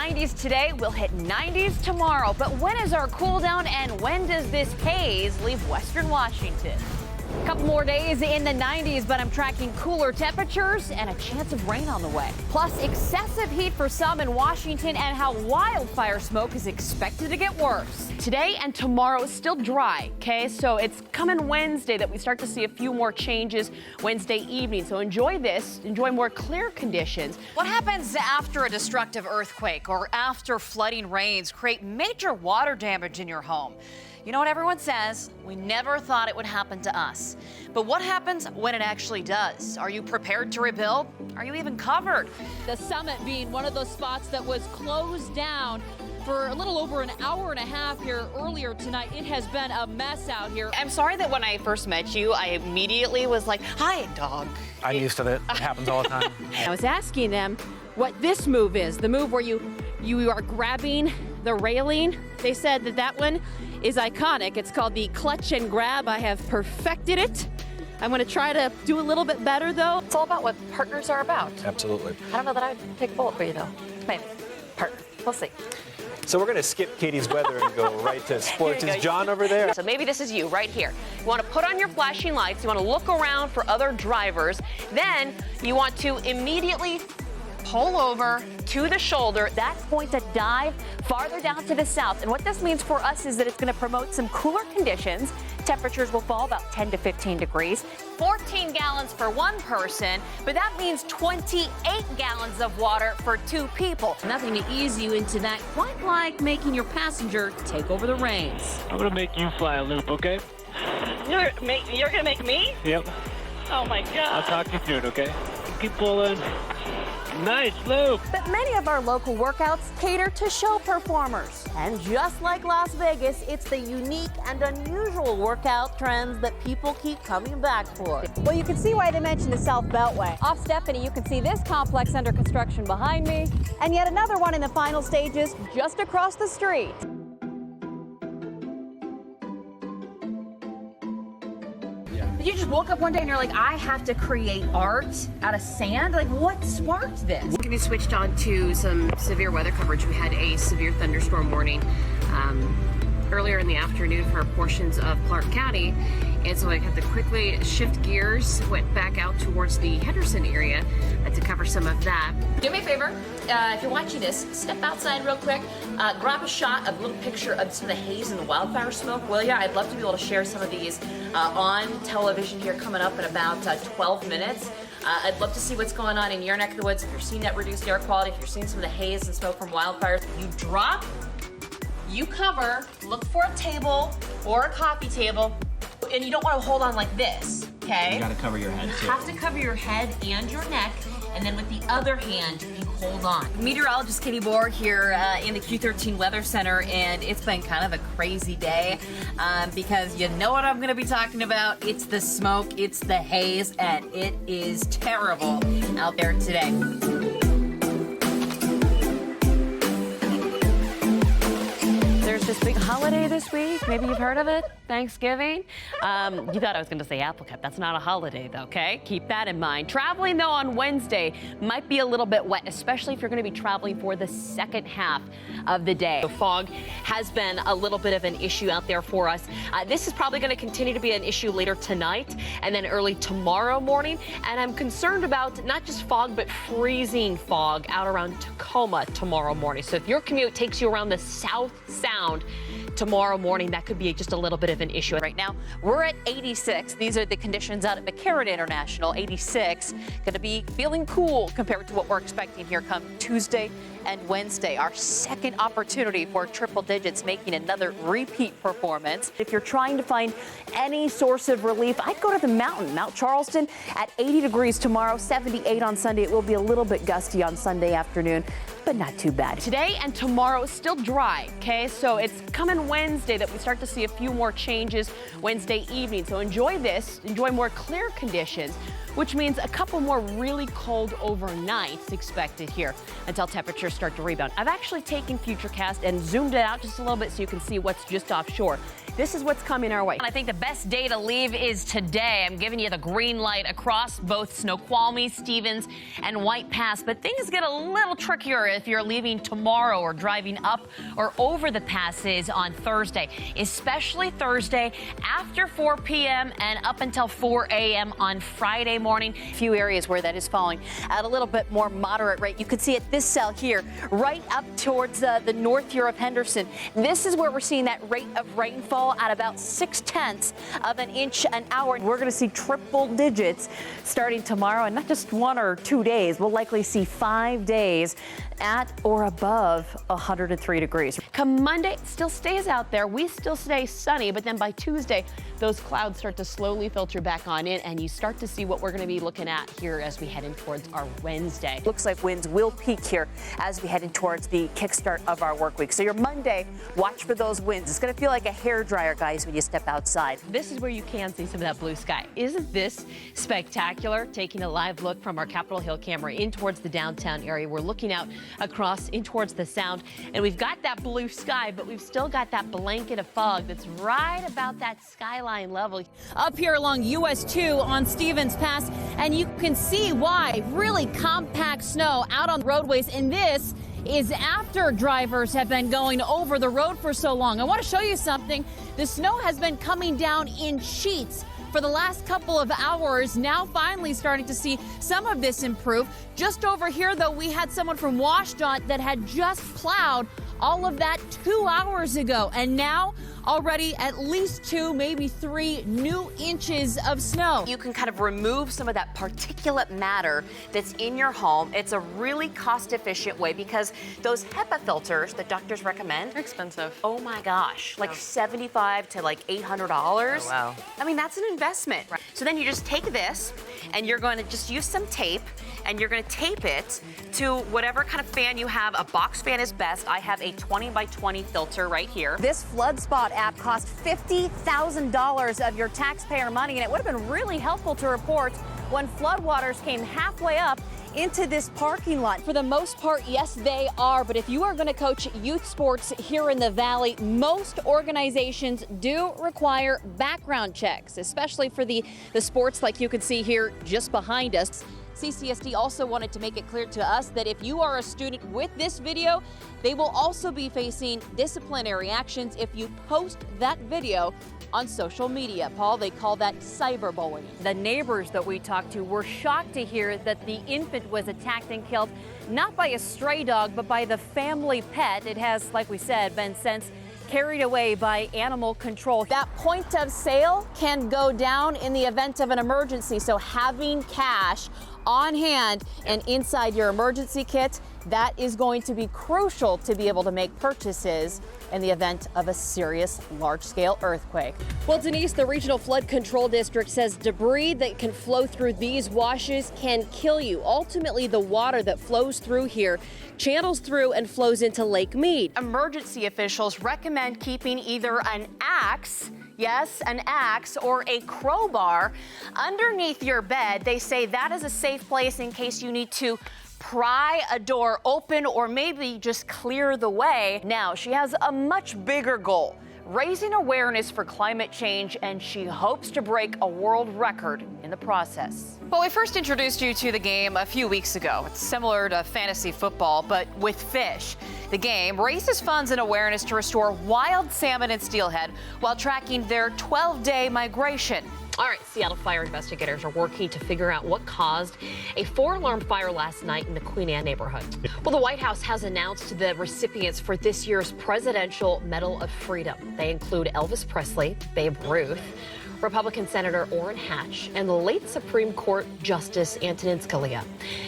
90s today. We'll hit 90s tomorrow. But when is our cool down and when does this haze leave western Washington? A couple more days in the 90s, but I'm tracking cooler temperatures and a chance of rain on the way. Plus, excessive heat for some in Washington and how wildfire smoke is expected to get worse. Today and tomorrow is still dry, okay? So it's coming Wednesday that we start to see a few more changes Wednesday evening. So enjoy this, enjoy more clear conditions. What happens after a destructive earthquake or after flooding rains create major water damage in your home? You know what everyone says? We never thought it would happen to us. But what happens when it actually does? Are you prepared to rebuild? Are you even covered? The summit being one of those spots that was closed down for a little over an hour and a half here earlier tonight. It has been a mess out here. I'm sorry that when I first met you, I immediately was like, hi, dog. I'm used to it. It happens all the time. I was asking them what this move is, the move where you are grabbing the railing. They said that one is iconic. It's called the clutch and grab. I have perfected it. I'm going to try to do a little bit better, though. It's all about what partners are about. Absolutely. I don't know that I'd take a bullet for you, though. Maybe. Partner. We'll see. So we're going to skip Katie's weather and go right to sports. Is John over there? So maybe this is you right here. You want to put on your flashing lights. You want to look around for other drivers. Then you want to immediately pull over to the shoulder. That points a dive farther down to the south. And what this means for us is that it's going to promote some cooler conditions. Temperatures will fall about 10 to 15 degrees. 14 gallons for one person, but that means 28 gallons of water for two people. Nothing to ease you into that, quite like making your passenger take over the reins. I'm gonna make you fly a loop, okay? You're gonna make me? Yep. Oh my I'll God. talk you through it, okay? Keep pulling. Nice loop. But many of our local workouts cater to show performers. And just like Las Vegas, it's the unique and unusual workout trends that people keep coming back for. Well, you can see why they mentioned the South Beltway. Off Stephanie, you can see this complex under construction behind me, and yet another one in the final stages just across the street. You just woke up one day and you're like, I have to create art out of sand? Like, what sparked this? We're going to be switched on to some severe weather coverage. We had a severe thunderstorm warning earlier in the afternoon for portions of Clark County. And so I had to quickly shift gears, went back out towards the Henderson area to cover some of that. Do me a favor, if you're watching this, step outside real quick, grab a shot of a little picture of some of the haze and the wildfire smoke, will ya? I'd love to be able to share some of these on television here coming up in about 12 minutes. I'd love to see what's going on in your neck of the woods. If you're seeing that reduced air quality, if you're seeing some of the haze and smoke from wildfires, you drop, you cover, look for a table or a coffee table, and you don't want to hold on like this, okay? You gotta cover your head too. You have to cover your head and your neck, and then with the other hand, you hold on. Meteorologist Katie Boer here in the Q13 Weather Center, and it's been kind of a crazy day because you know what I'm gonna be talking about. It's the smoke, it's the haze, and it is terrible out there today. There's this big holiday this week. Maybe you've heard of it, Thanksgiving. You thought I was going to say Apple Cup. That's not a holiday, though, okay? Keep that in mind. Traveling, though, on Wednesday might be a little bit wet, especially if you're going to be traveling for the second half of the day. The fog has been a little bit of an issue out there for us. This is probably going to continue to be an issue later tonight and then early tomorrow morning. And I'm concerned about not just fog, but freezing fog out around Tacoma tomorrow morning. So if your commute takes you around the South Sound tomorrow morning, that could be just a little bit of an issue. Right now, we're at 86. These are the conditions out at McCarran International, 86. Going to be feeling cool compared to what we're expecting here come Tuesday and Wednesday. Our second opportunity for triple digits, making another repeat performance. If you're trying to find any source of relief, I'd go to the mountain. Mount Charleston at 80 degrees tomorrow, 78 on Sunday. It will be a little bit gusty on Sunday afternoon, but not too bad. Today and tomorrow still dry, okay? So it's coming Wednesday that we start to see a few more changes Wednesday evening. So enjoy this, enjoy more clear conditions, which means a couple more really cold overnights expected here until temperatures start to rebound. I've actually taken Futurecast and zoomed it out just a little bit so you can see what's just offshore. this is what's coming our way. I think the best day to leave is today. I'm giving you the green light across both Snoqualmie, Stevens, and White Pass. But things get a little trickier if you're leaving tomorrow or driving up or over the passes on Thursday, especially Thursday after 4 p.m. and up until 4 a.m. on Friday morning. A few areas where that is falling at a little bit more moderate rate. You can see at this cell here, right up towards the north here of Henderson. This is where we're seeing that rate of rainfall at about 0.6 of an inch an hour. We're going to see triple digits starting tomorrow, and not just 1 or 2 days. We'll likely see 5 days at or above 103 degrees. Come Monday, it still stays out there. We still stay sunny, but then by Tuesday, those clouds start to slowly filter back on in, and you start to see what we're going to be looking at here as we head in towards our Wednesday. Looks like winds will peak here as we head in towards the kickstart of our work week. So your Monday, watch for those winds. It's going to feel like a hairdryer, guys, when you step outside. This is where you can see some of that blue sky. Isn't this spectacular? Taking a live look from our Capitol Hill camera in towards the downtown area. We're looking out across in towards the Sound, and we've got that blue sky, but we've still got that blanket of fog that's right about that skyline level. Up here along US 2 on Stevens Pass, and you can see why. Really compact snow out on the roadways, and this is after drivers have been going over the road for so long. I want to show you something. The snow has been coming down in sheets for the last couple of hours. Now finally starting to see some of this improve. Just over here, though, we had someone from WashDOT that had just plowed all of that 2 hours ago, and now already at least 2, maybe 3 new inches of snow. You can kind of remove some of that particulate matter that's in your home. It's a really cost-efficient way because those HEPA filters that doctors recommend, They're expensive. oh my gosh, like $75 to like $800. Oh, wow. I mean, that's an investment. Right. So then you just take this and you're going to just use some tape and you're going to tape it to whatever kind of fan you have. A box fan is best. I have a 20 by 20 filter right here. This Flood Spot app cost $50,000 of your taxpayer money, and it would have been really helpful to report when floodwaters came halfway up into this parking lot. For the most part, yes, they are. But if you are going to coach youth sports here in the Valley, most organizations do require background checks, especially for the sports like you can see here just behind us. CCSD also wanted to make it clear to us that if you are a student with this video, they will also be facing disciplinary actions if you post that video on social media. Paul, they call that cyberbullying. The neighbors that we talked to were shocked to hear that the infant was attacked and killed not by a stray dog, but by the family pet. It has, like we said, been since carried away by animal control. That point of sale can go down in the event of an emergency, so having cash on hand and inside your emergency kit, that is going to be crucial to be able to make purchases in the event of a serious large-scale earthquake. Well, Denise, the Regional Flood Control District says debris that can flow through these washes can kill you. Ultimately, the water that flows through here channels through and flows into Lake Mead. Emergency officials recommend keeping either an axe, yes, an axe, or a crowbar underneath your bed. They say that is a safe place in case you need to pry a door open or maybe just clear the way. Now, she has a much bigger goal, raising awareness for climate change, and she hopes to break a world record in the process. Well, we first introduced you to the game a few weeks ago. It's similar to fantasy football, but with fish. The game raises funds and awareness to restore wild salmon in Steelhead while tracking their 12-day migration. All right, Seattle fire investigators are working to figure out what caused a 4-alarm fire last night in the Queen Anne neighborhood. Well, the White House has announced the recipients for this year's Presidential Medal of Freedom. They include Elvis Presley, Babe Ruth, Republican Senator Orrin Hatch, and the late Supreme Court Justice Antonin Scalia.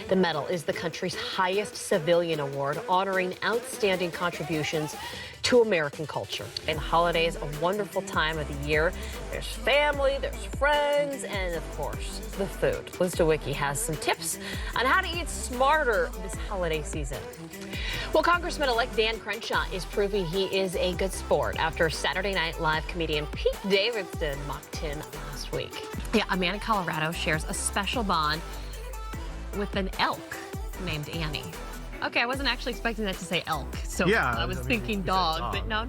The medal is the country's highest civilian award, honoring outstanding contributions to American culture. And holidays, a wonderful time of the year. There's family, there's friends, and of course, the food. Liz DeWicki has some tips on how to eat smarter this holiday season. Well, Congressman-elect Dan Crenshaw is proving he is a good sport after Saturday Night Live comedian Pete Davidson mocked him last week. Yeah, a man in Colorado shares a special bond with an elk named Annie. Okay, I wasn't actually expecting that to say elk, so yeah, I was thinking dog, but no,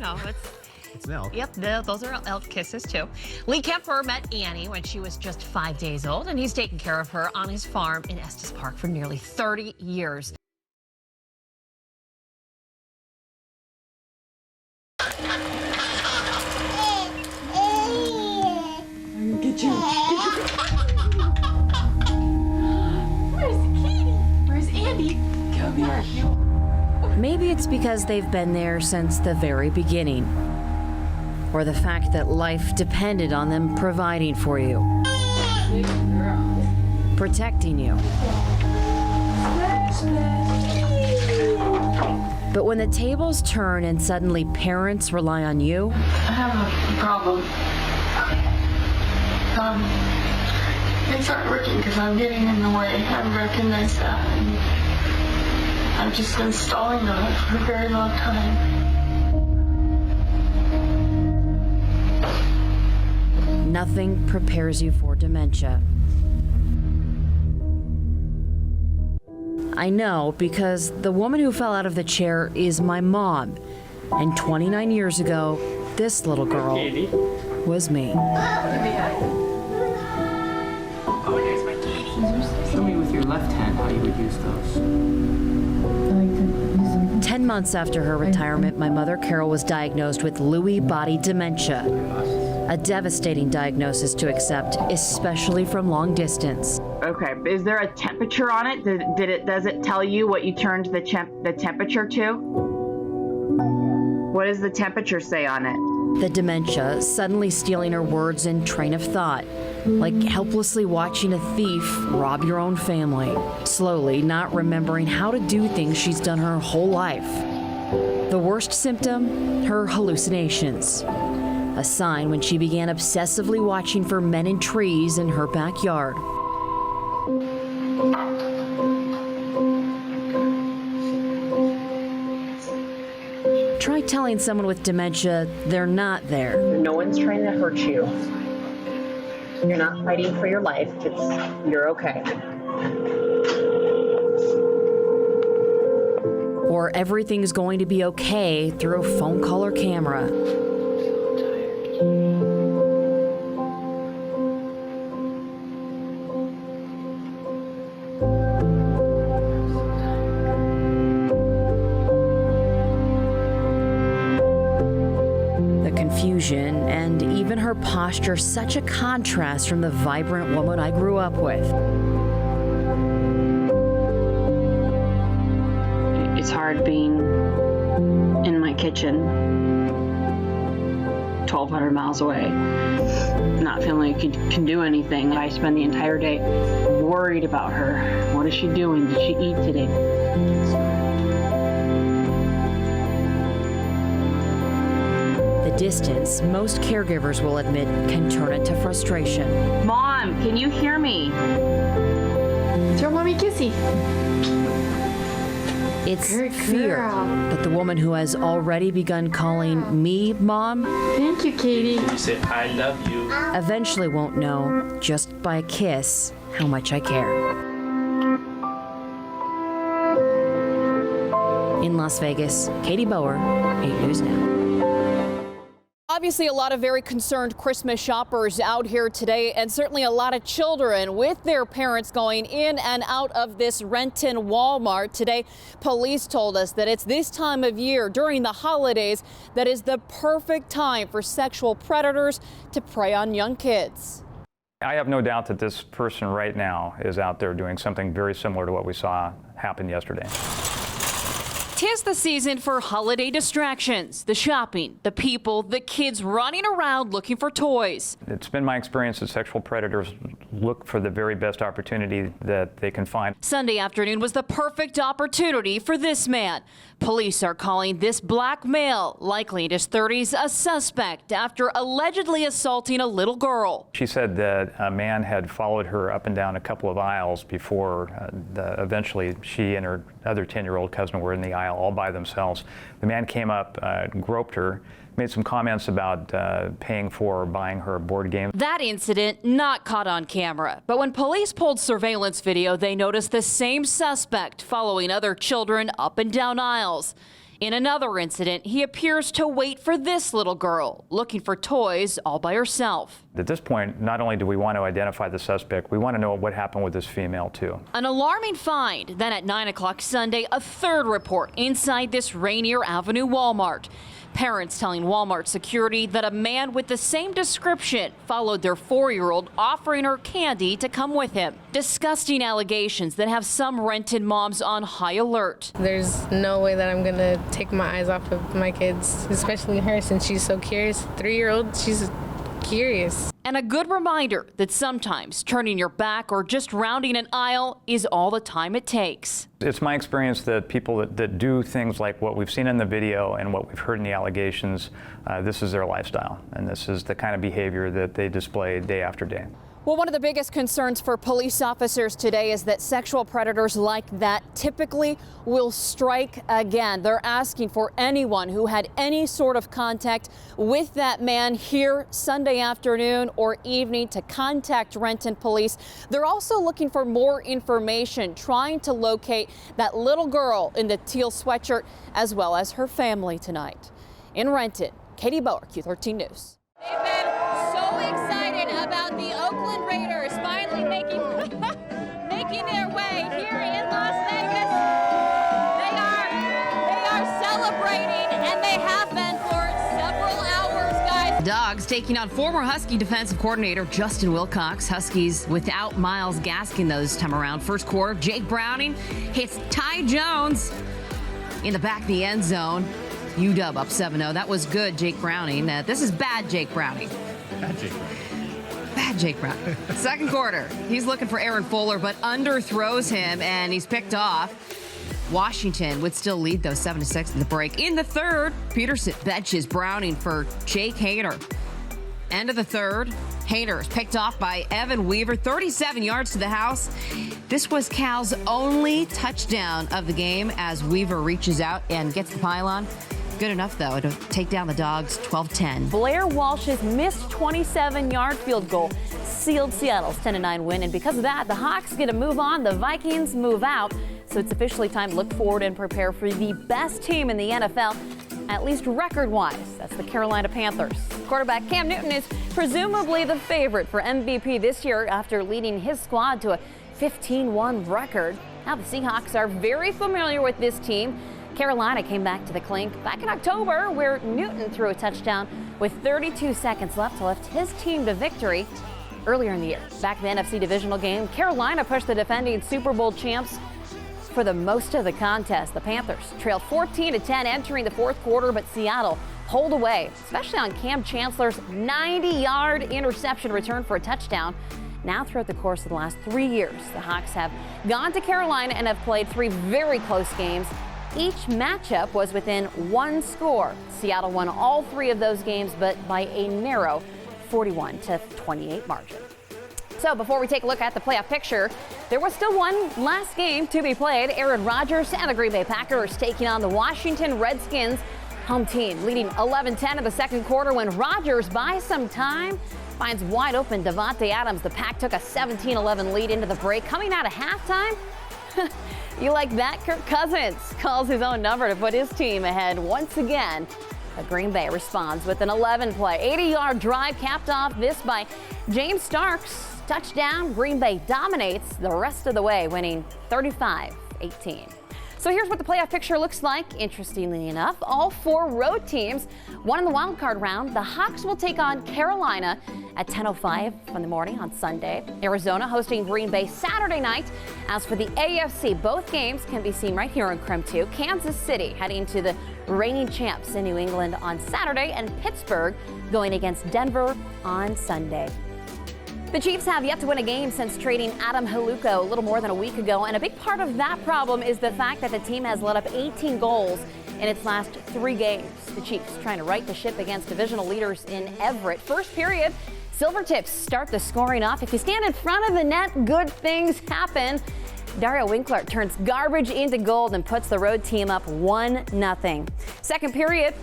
It's an elk. Yep, those are elf kisses too. Lee Kemper met Annie when she was just 5 days old, and he's taken care of her on his farm in Estes Park for nearly 30 years. Get you. Where's Katie? Where's Andy? Come here. Maybe it's because they've been there since the very beginning, or the fact that life depended on them providing for you, protecting you. But when the tables turn and suddenly parents rely on you, I have a problem. Things aren't working because I'm getting in the way. I recognize that. And I've just been stalling on it for a very long time. nothing prepares you for dementia. I know because the woman who fell out of the chair is my mom. And 29 years ago, this little girl was me. Oh, here's my Katie. Show me with your left hand how you would use those. 10 months after her retirement, my mother, Carol, was diagnosed with Lewy body dementia. A devastating diagnosis to accept, especially from long distance. Okay, is there a temperature on it? Does it tell you what you turned the temperature to? What does the temperature say on it? The dementia suddenly stealing her words and train of thought, like helplessly watching a thief rob your own family, slowly not remembering how to do things she's done her whole life. The worst symptom, her hallucinations. A sign when she began obsessively watching for men in trees in her backyard. Try telling someone with dementia they're not there. No one's trying to hurt you. You're not fighting for your life. You're okay. Or everything's going to be okay through a phone call or camera. Confusion and even her posture, such a contrast from the vibrant woman I grew up with. It's hard being in my kitchen 1,200 miles away, not feeling like you can do anything. I spend the entire day worried about her. What is she doing? Did she eat today? Distance, most caregivers will admit, can turn into frustration. Mom, can you hear me? Throw mommy kissy. It's Good fear girl. that the woman who has already begun calling me mom Thank you, Katie. You say, I love you. eventually won't know, just by a kiss, how much I care. In Las Vegas, Katie Boer, 8 News Now. Obviously, a lot of very concerned Christmas shoppers out here today, and certainly a lot of children with their parents going in and out of this Renton Walmart. Today, police told us that it's this time of year during the holidays that is the perfect time for sexual predators to prey on young kids. I have no doubt that this person right now is out there doing something very similar to what we saw happen yesterday. 'Tis the season for holiday distractions, the shopping, the people, the kids running around looking for toys. It's been my experience that sexual predators look for the very best opportunity that they can find. Sunday afternoon was the perfect opportunity for this man. Police are calling this black male, likely in his 30s, a suspect after allegedly assaulting a little girl. She said that a man had followed her up and down a couple of aisles before eventually she and her other 10-year-old cousin were in the aisle all by themselves. The man came up, groped her, made some comments about paying for or buying her a board game. That incident not caught on camera, but when police pulled surveillance video, they noticed the same suspect following other children up and down aisles. In another incident, he appears to wait for this little girl, looking for toys all by herself. At this point, not only do we want to identify the suspect, we want to know what happened with this female, too. An alarming find. Then at 9 o'clock Sunday, a third report inside this Rainier Avenue Walmart. Parents telling Walmart security that a man with the same description followed their 4-year-old, offering her candy to come with him. Disgusting allegations that have some rented moms on high alert. There's no way that I'm going to take my eyes off of my kids, especially her, since she's so curious. 3-year-old, she's curious. And a good reminder that sometimes turning your back or just rounding an aisle is all the time it takes. It's my experience that people that do things like what we've seen in the video and what we've heard in the allegations, this is their lifestyle, and this is the kind of behavior that they display day after day. Well, one of the biggest concerns for police officers today is that sexual predators like that typically will strike again. They're asking for anyone who had any sort of contact with that man here Sunday afternoon or evening to contact Renton Police. They're also looking for more information, trying to locate that little girl in the teal sweatshirt as well as her family tonight. In Renton, Katie Boer, Q13 News. They've been so excited about the Oakland Raiders finally making their way here in Las Vegas. They are celebrating, and they have been for several hours, guys. Dogs taking on former Husky defensive coordinator Justin Wilcox. Huskies without Myles Gaskin this time around. First quarter, Jake Browning hits Ty Jones in the back of the end zone. UW up 7-0. That was good, Jake Browning. This is bad Jake Browning. Bad Jake Browning. Bad Jake Browning. Second quarter, he's looking for Aaron Fuller, but underthrows him, and he's picked off. Washington would still lead, though, 7-6 in the break. In the third, Peterson benches Browning for Jake Hayter. End of the third, Hayter is picked off by Evan Weaver, 37 yards to the house. This was Cal's only touchdown of the game as Weaver reaches out and gets the pylon. Good enough, though, to take down the Dogs 12-10. Blair Walsh's missed 27-yard field goal sealed Seattle's 10-9 win, and because of that, the Hawks get to move on, the Vikings move out, so it's officially time to look forward and prepare for the best team in the NFL, at least record-wise. That's the Carolina Panthers. Quarterback Cam Newton is presumably the favorite for MVP this year after leading his squad to a 15-1 record. Now the Seahawks are very familiar with this team. Carolina came back to the clink back in October, where Newton threw a touchdown with 32 seconds left to lift his team to victory earlier in the year. Back in the NFC divisional game, Carolina pushed the defending Super Bowl champs for the most of the contest. The Panthers trailed 14-10 entering the fourth quarter, but Seattle pulled away, especially on Cam Chancellor's 90-yard interception return for a touchdown. Now, throughout the course of the last 3 years, the Hawks have gone to Carolina and have played 3 very close games. Each matchup was within 1 score. Seattle won all 3 of those games, but by a narrow 41-28 margin. So before we take a look at the playoff picture, there was still one last game to be played. Aaron Rodgers and the Green Bay Packers taking on the Washington Redskins. Home team leading 11-10 in the second quarter when Rodgers buys some time, finds wide open Davante Adams. The Pack took a 17-11 lead into the break. Coming out of halftime, you like that? Kirk Cousins calls his own number to put his team ahead once again. But Green Bay responds with an 11-play, 80-yard drive capped off this by James Starks. Touchdown, Green Bay dominates the rest of the way, winning 35-18. So here's what the playoff picture looks like. Interestingly enough, all 4 road teams won in the wild card round. The Hawks will take on Carolina at 10:05 from the morning on Sunday. Arizona hosting Green Bay Saturday night. As for the AFC, both games can be seen right here on Creme 2. Kansas City heading to the reigning champs in New England on Saturday, and Pittsburgh going against Denver on Sunday. The Chiefs have yet to win a game since trading Adam Haluko a little more than a week ago, and a big part of that problem is the fact that the team has let up 18 goals in its last 3 games. The Chiefs trying to right the ship against divisional leaders in Everett. First period, Silvertips start the scoring off. If you stand in front of the net, good things happen. Dario Winkler turns garbage into gold and puts the road team up 1-0. Second period,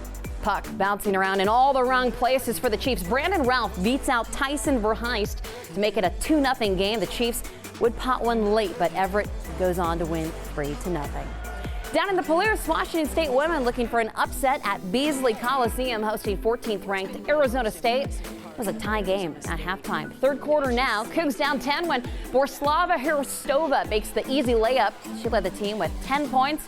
puck bouncing around in all the wrong places for the Chiefs. Brandon Ralph beats out Tyson Verheist to make it a 2-0 game. The Chiefs would pot one late, but Everett goes on to win 3-0. Down in the Palouse, Washington State women looking for an upset at Beasley Coliseum, hosting 14th ranked Arizona State. It was a tie game at halftime. Third quarter now, Cougs down 10 when Borislava Hristova makes the easy layup. She led the team with 10 points,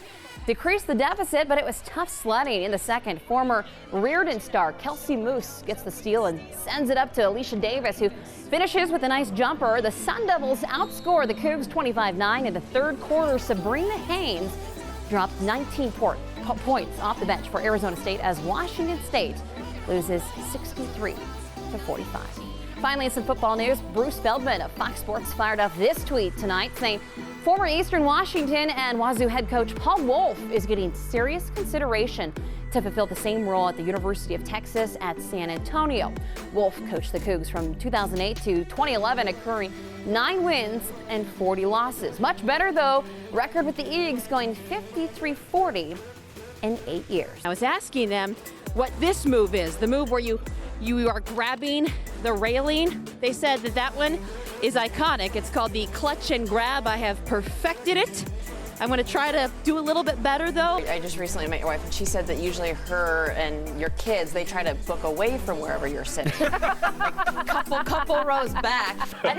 decreased the deficit, but it was tough sledding in the second. Former Reardon star Kelsey Moose gets the steal and sends it up to Alicia Davis, who finishes with a nice jumper. The Sun Devils outscore the Cougs 25-9 in the third quarter. Sabrina Haynes dropped 19 points off the bench for Arizona State as Washington State loses 63-45. Finally, in some football news, Bruce Feldman of Fox Sports fired up this tweet tonight saying former Eastern Washington and Wazoo head coach Paul Wolf is getting serious consideration to fulfill the same role at the University of Texas at San Antonio. Wolf coached the Cougs from 2008 to 2011, accruing 9 wins and 40 losses. Much better, though, record with the Eagles going 53-40 in 8 years. I was asking them what this move is, the move where you are grabbing the railing. They said that one is iconic. It's called the clutch and grab. I have perfected it. I'm going to try to do a little bit better, though. I just recently met your wife, and she said that usually her and your kids, they try to book away from wherever you're sitting. Like couple rows back. I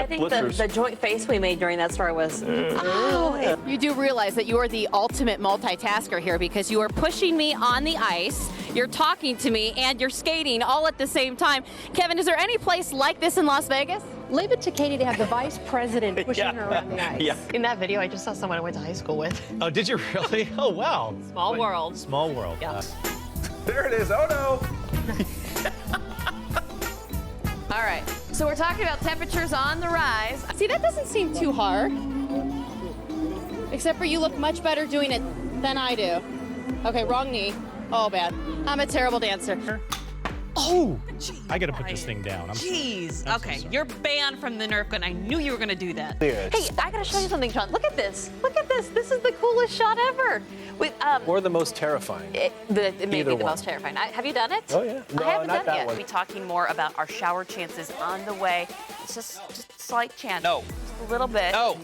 think the joint face we made during that story was, oh. You do realize that you are the ultimate multitasker here because you are pushing me on the ice, you're talking to me, and you're skating all at the same time. Kevin, is there any place like this in Las Vegas? Leave it to Katie to have the vice president pushing her around the ice. Yeah. In that video, I just saw someone I went to high school with. Oh, did you really? Oh, wow. Small world. Small world. Yeah. There it is. Oh, no. All right, so we're talking about temperatures on the rise. See, that doesn't seem too hard. Except for you look much better doing it than I do. Okay, wrong knee. Oh, bad. I'm a terrible dancer. Oh, I gotta put this thing down. Jeez. Okay, you're banned from the Nerf gun. I knew you were gonna do that. Hey, I gotta show you something, Sean. Look at this. Look at this. This is the coolest shot ever. Or the most terrifying. It may be the most terrifying. Have you done it? Oh, yeah. No, I haven't not done that it yet. one. We'll be talking more about our shower chances on the way. It's just a slight chance. No. Just a little bit. No.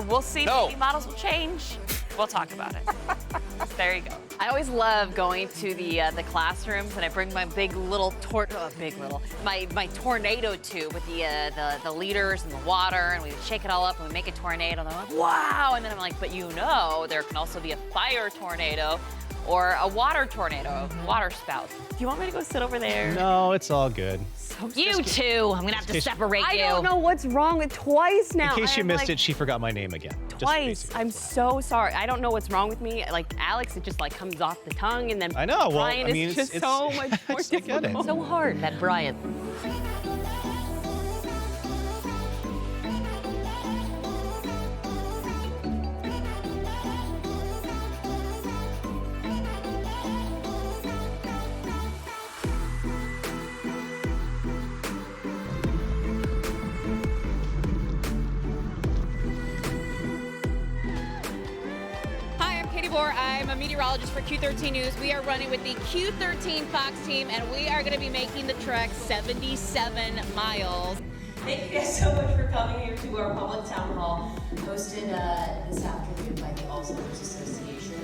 We'll see. No. Maybe models will change. We'll talk about it. There you go. I always love going to the classrooms, and I bring my my tornado tube with the liters and the water, and we shake it all up and we make a tornado. And I'm like, wow! And then I'm like, but there can also be a fire tornado or a water tornado, water spout. Do you want me to go sit over there? No, it's all good. You two, I'm gonna have to separate you. I don't know what's wrong with twice now. In case you missed it, she forgot my name again. Twice. I'm so sorry. I don't know what's wrong with me. Like Alex, it just like comes off the tongue, and then I know. Well, Brian I mean, is just so much more difficult. So hard, that Brian. Boer. I'm a meteorologist for Q13 News. We are running with the Q13 Fox team, and we are going to be making the trek 77 miles. Thank you guys so much for coming here to our public town hall, hosted this afternoon by the Alzheimer's Association.